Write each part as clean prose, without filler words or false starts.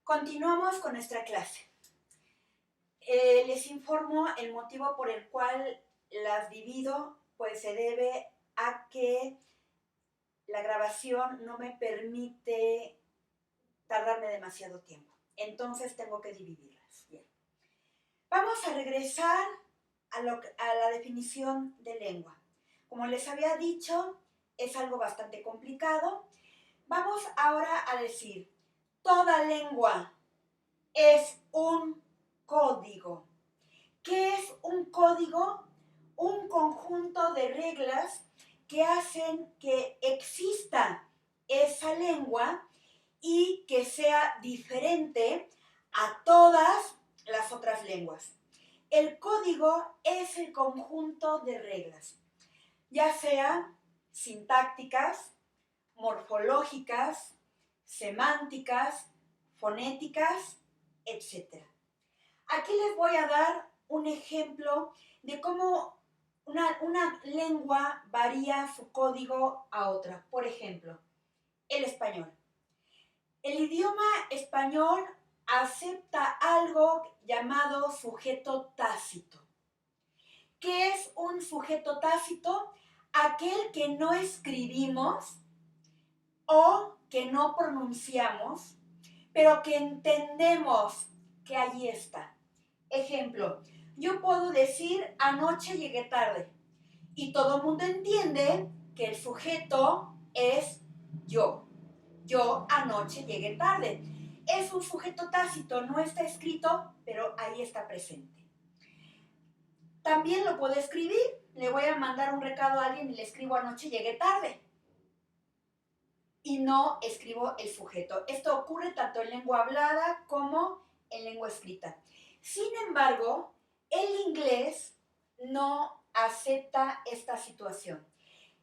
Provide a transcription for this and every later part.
Continuamos con nuestra clase. Les informo el motivo por el cual las divido, pues se debe a que la grabación no me permite tardarme demasiado tiempo. Entonces tengo que dividirlas. Bien. Vamos a regresar a la definición de lengua. Como les había dicho, es algo bastante complicado. Vamos ahora a decir, toda lengua es un código. ¿Qué es un código? Un conjunto de reglas que hacen que exista esa lengua y que sea diferente a todas las otras lenguas. El código es el conjunto de reglas, ya sea sintácticas, morfológicas, semánticas, fonéticas, etc. Aquí les voy a dar un ejemplo de cómo una lengua varía su código a otra. Por ejemplo, el español. El idioma español acepta algo llamado sujeto tácito. ¿Qué es un sujeto tácito? Aquel que no escribimos o que no pronunciamos, pero que entendemos que allí está. Ejemplo, yo puedo decir anoche llegué tarde y todo el mundo entiende que el sujeto es yo. Yo anoche llegué tarde. Es un sujeto tácito, no está escrito, pero ahí está presente. También lo puedo escribir. Le voy a mandar un recado a alguien y le escribo anoche llegué tarde. Y no escribo el sujeto. Esto ocurre tanto en lengua hablada como en lengua escrita. Sin embargo, el inglés no acepta esta situación.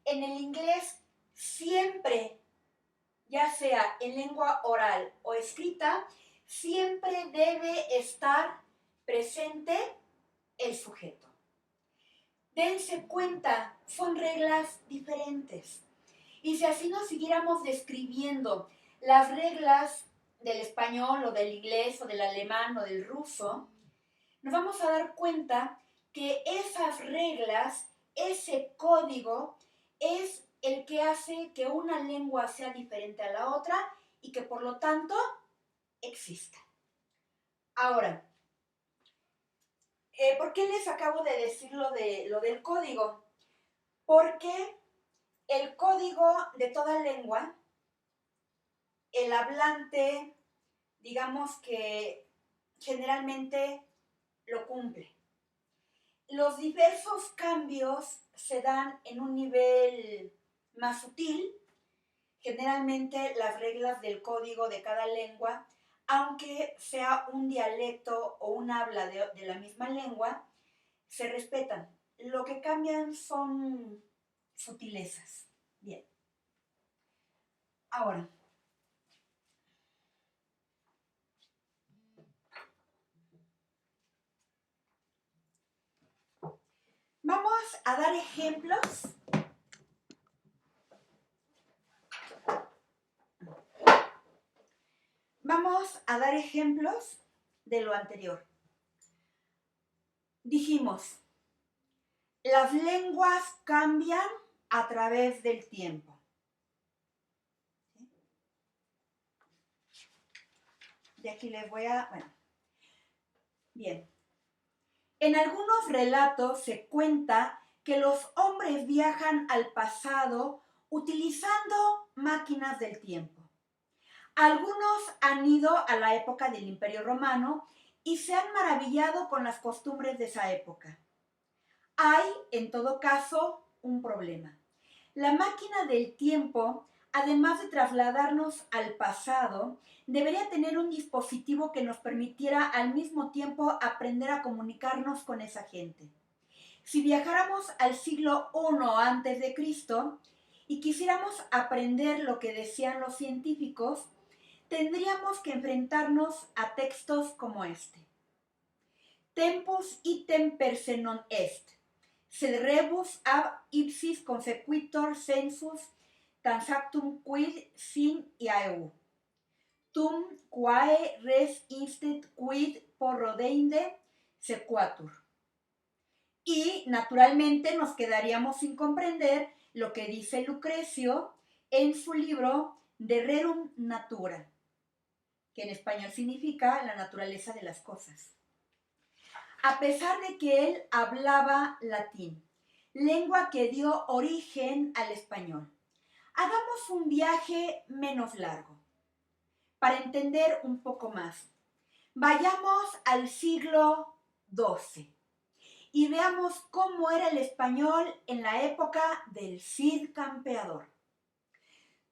En el inglés siempre, ya sea en lengua oral o escrita, siempre debe estar presente el sujeto. Dense cuenta, son reglas diferentes. Y si así nos siguiéramos describiendo las reglas del español o del inglés o del alemán o del ruso, nos vamos a dar cuenta que esas reglas, ese código, es el que hace que una lengua sea diferente a la otra y que por lo tanto exista. Ahora, ¿por qué les acabo de decir lo del código? Porque el código de toda lengua, el hablante, digamos que generalmente lo cumple. Los diversos cambios se dan en un nivel más sutil. Generalmente las reglas del código de cada lengua, aunque sea un dialecto o un habla de la misma lengua, se respetan. Lo que cambian son sutilezas. Bien. Ahora, vamos a dar ejemplos de lo anterior. Dijimos, las lenguas cambian a través del tiempo. De aquí les voy a... Bueno. Bien. En algunos relatos se cuenta que los hombres viajan al pasado utilizando máquinas del tiempo. Algunos han ido a la época del Imperio Romano y se han maravillado con las costumbres de esa época. Hay, en todo caso, un problema. La máquina del tiempo, además de trasladarnos al pasado, debería tener un dispositivo que nos permitiera al mismo tiempo aprender a comunicarnos con esa gente. Si viajáramos al siglo I a.C. y quisiéramos aprender lo que decían los científicos, tendríamos que enfrentarnos a textos como este. Tempus item perse non est, sed rebus ab ipsis consequitor sensus transactum quid sin iau. tum quae res instet quid porrodeinde sequatur. Y naturalmente nos quedaríamos sin comprender lo que dice Lucrecio en su libro De Rerum Natura, que en español significa la naturaleza de las cosas. A pesar de que él hablaba latín, lengua que dio origen al español, hagamos un viaje menos largo para entender un poco más. Vayamos al siglo XII y veamos cómo era el español en la época del Cid Campeador.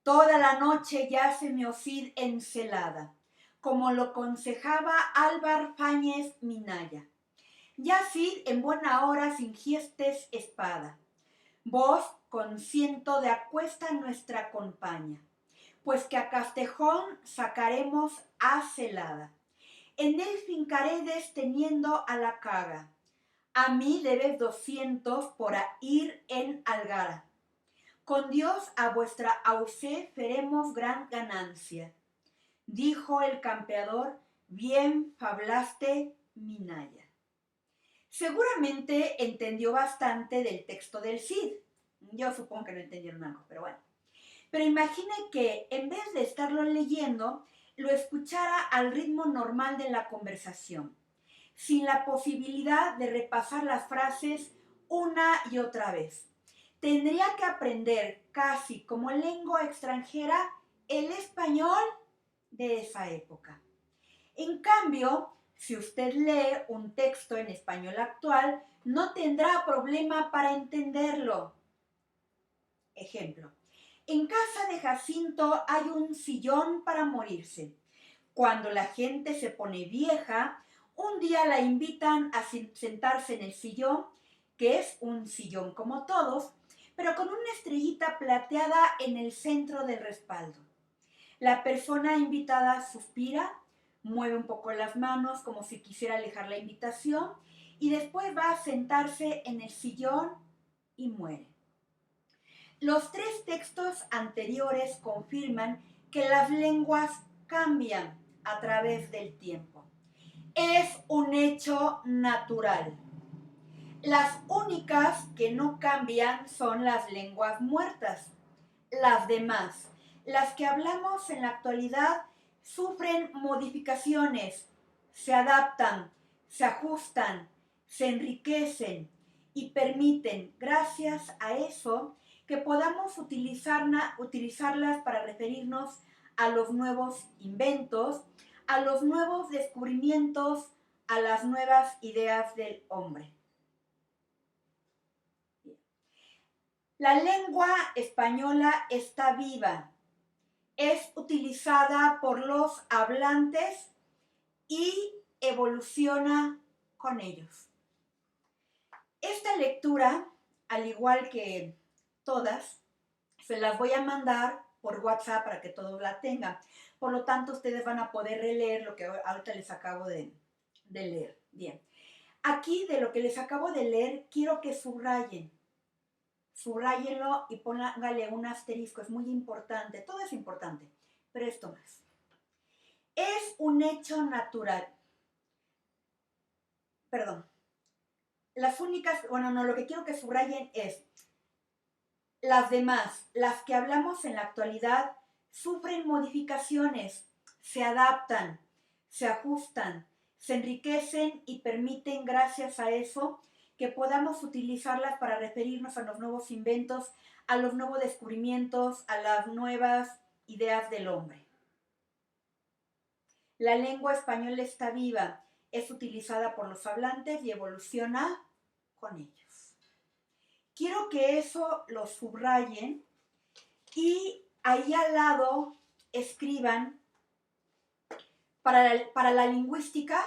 Toda la noche yace mi Cid encelada, como lo aconsejaba Álvar Fáñez Minaya. Ya Cid en buena hora fingiestes espada. Vos con ciento de acuesta nuestra compañía, pues que a Castejón sacaremos a celada. En él fincaredes teniendo a la caga. A mí debes 200 por ir en Algara. Con Dios a vuestra auce faremos gran ganancia. Dijo el campeador, bien fablaste, Minaya. Seguramente entendió bastante del texto del Cid. Yo supongo que no entendieron algo, pero bueno. Pero imagine que en vez de estarlo leyendo, lo escuchara al ritmo normal de la conversación, sin la posibilidad de repasar las frases una y otra vez. Tendría que aprender casi como lengua extranjera el español de esa época. En cambio, si usted lee un texto en español actual, no tendrá problema para entenderlo. Ejemplo, en casa de Jacinto hay un sillón para morirse. Cuando la gente se pone vieja, un día la invitan a sentarse en el sillón, que es un sillón como todos, pero con una estrellita plateada en el centro del respaldo. La persona invitada suspira, mueve un poco las manos como si quisiera alejar la invitación y después va a sentarse en el sillón y muere. Los tres textos anteriores confirman que las lenguas cambian a través del tiempo. Es un hecho natural. Las únicas que no cambian son las lenguas muertas. Las demás, las que hablamos en la actualidad, sufren modificaciones, se adaptan, se ajustan, se enriquecen y permiten, gracias a eso, que podamos utilizarlas para referirnos a los nuevos inventos, a los nuevos descubrimientos, a las nuevas ideas del hombre. La lengua española está viva, es utilizada por los hablantes y evoluciona con ellos. Esta lectura, al igual que todas, se las voy a mandar por WhatsApp para que todos la tengan. Por lo tanto, ustedes van a poder releer lo que ahorita les acabo de leer. Bien. Aquí, de lo que les acabo de leer, quiero que subrayen. Subrayenlo y póngale un asterisco, es muy importante, todo es importante, pero esto más. Es un hecho natural. Perdón. Las únicas, bueno, no, lo que quiero que subrayen es las demás, las que hablamos en la actualidad, sufren modificaciones, se adaptan, se ajustan, se enriquecen y permiten, gracias a eso, que podamos utilizarlas para referirnos a los nuevos inventos, a los nuevos descubrimientos, a las nuevas ideas del hombre. La lengua española está viva, es utilizada por los hablantes y evoluciona con ellos. Quiero que eso lo subrayen y ahí al lado escriban, para la lingüística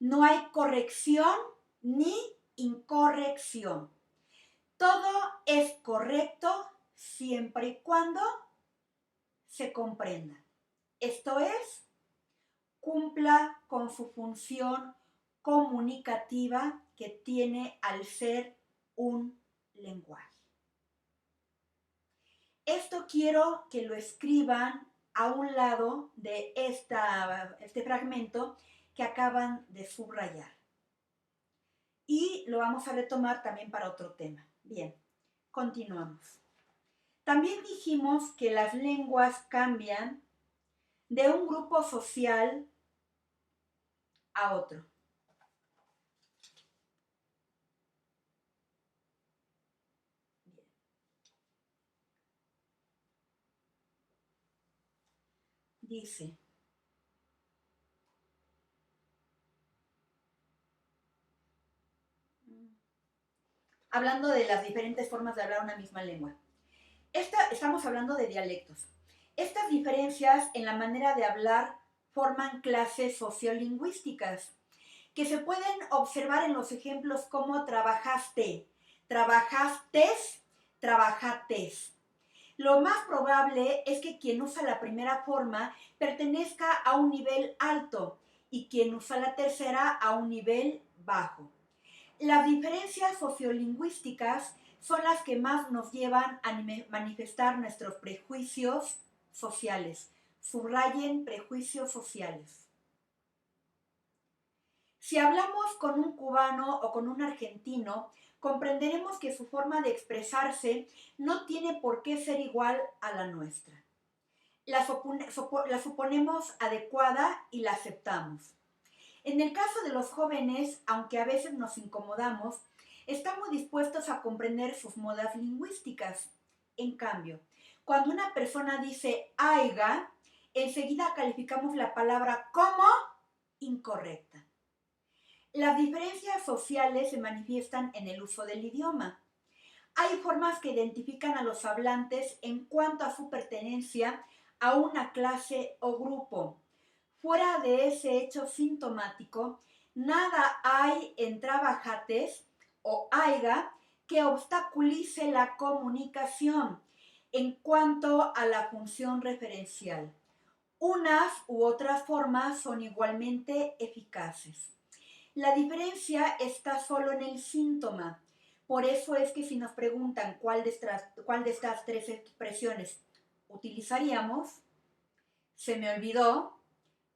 no hay corrección ni incorrección. Todo es correcto siempre y cuando se comprenda. Esto es, cumpla con su función comunicativa que tiene al ser un lenguaje. Esto quiero que lo escriban a un lado de este fragmento que acaban de subrayar. Y lo vamos a retomar también para otro tema. Bien, continuamos. También dijimos que las lenguas cambian de un grupo social a otro. Bien. Dice, hablando de las diferentes formas de hablar una misma lengua. Estamos hablando de dialectos. Estas diferencias en la manera de hablar forman clases sociolingüísticas que se pueden observar en los ejemplos como trabajaste, trabajastes, trabajates. Lo más probable es que quien usa la primera forma pertenezca a un nivel alto y quien usa la tercera a un nivel bajo. Las diferencias sociolingüísticas son las que más nos llevan a manifestar nuestros prejuicios sociales. Subrayen prejuicios sociales. Si hablamos con un cubano o con un argentino, comprenderemos que su forma de expresarse no tiene por qué ser igual a la nuestra. La suponemos adecuada y la aceptamos. En el caso de los jóvenes, aunque a veces nos incomodamos, estamos dispuestos a comprender sus modas lingüísticas. En cambio, cuando una persona dice aiga, enseguida calificamos la palabra como incorrecta. Las diferencias sociales se manifiestan en el uso del idioma. Hay formas que identifican a los hablantes en cuanto a su pertenencia a una clase o grupo. Fuera de ese hecho sintomático, nada hay en trabajates o aiga que obstaculice la comunicación en cuanto a la función referencial. Unas u otras formas son igualmente eficaces. La diferencia está solo en el síntoma. Por eso es que si nos preguntan cuál de estas tres expresiones utilizaríamos, se me olvidó,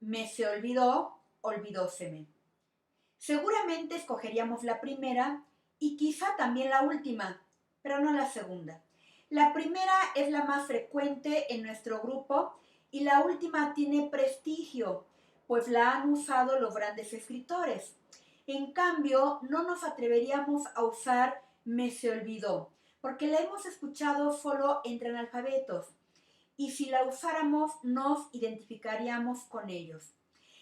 me se olvidó, olvidóseme. Seguramente escogeríamos la primera y quizá también la última, pero no la segunda. La primera es la más frecuente en nuestro grupo y la última tiene prestigio, pues la han usado los grandes escritores. En cambio, no nos atreveríamos a usar me se olvidó, porque la hemos escuchado solo entre analfabetos, y si la usáramos nos identificaríamos con ellos.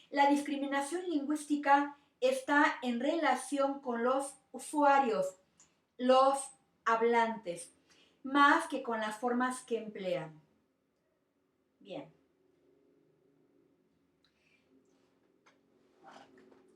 La discriminación lingüística está en relación con los usuarios, los hablantes, más que con las formas que emplean. Bien.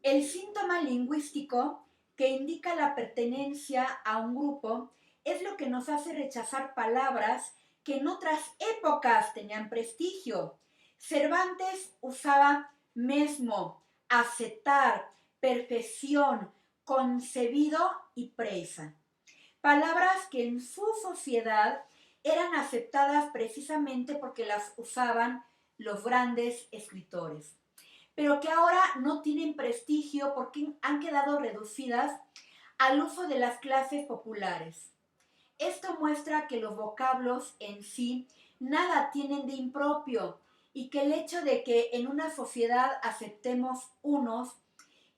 El síntoma lingüístico que indica la pertenencia a un grupo es lo que nos hace rechazar palabras que en otras épocas tenían prestigio. Cervantes usaba mesmo, aceptar, perfección, concebido y presa. Palabras que en su sociedad eran aceptadas precisamente porque las usaban los grandes escritores, pero que ahora no tienen prestigio porque han quedado reducidas al uso de las clases populares. Esto muestra que los vocablos en sí nada tienen de impropio y que el hecho de que en una sociedad aceptemos unos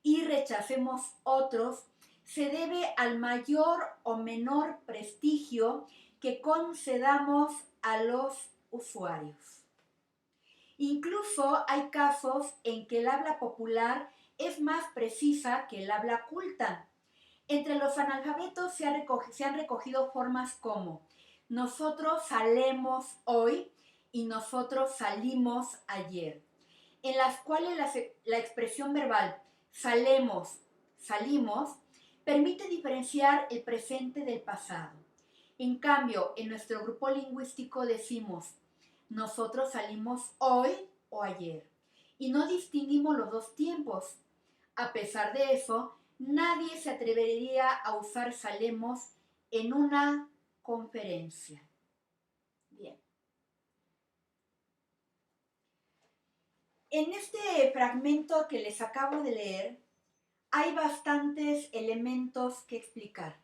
y rechacemos otros se debe al mayor o menor prestigio que concedamos a los usuarios. Incluso hay casos en que el habla popular es más precisa que el habla culta. Entre los analfabetos se han recogido formas como nosotros salemos hoy y nosotros salimos ayer, en las cuales la expresión verbal salemos, salimos, permite diferenciar el presente del pasado. En cambio, en nuestro grupo lingüístico decimos nosotros salimos hoy o ayer y no distinguimos los dos tiempos. A pesar de eso, nadie se atrevería a usar salemos en una conferencia. Bien. En este fragmento que les acabo de leer, hay bastantes elementos que explicar.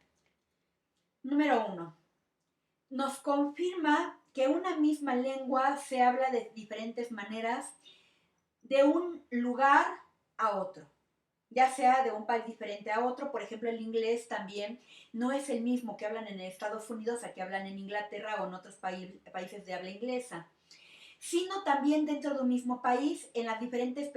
Número 1. Nos confirma que una misma lengua se habla de diferentes maneras de un lugar a otro, ya sea de un país diferente a otro. Por ejemplo, el inglés también no es el mismo que hablan en Estados Unidos a que hablan en Inglaterra o en otros países de habla inglesa, sino también dentro de un mismo país, en las diferentes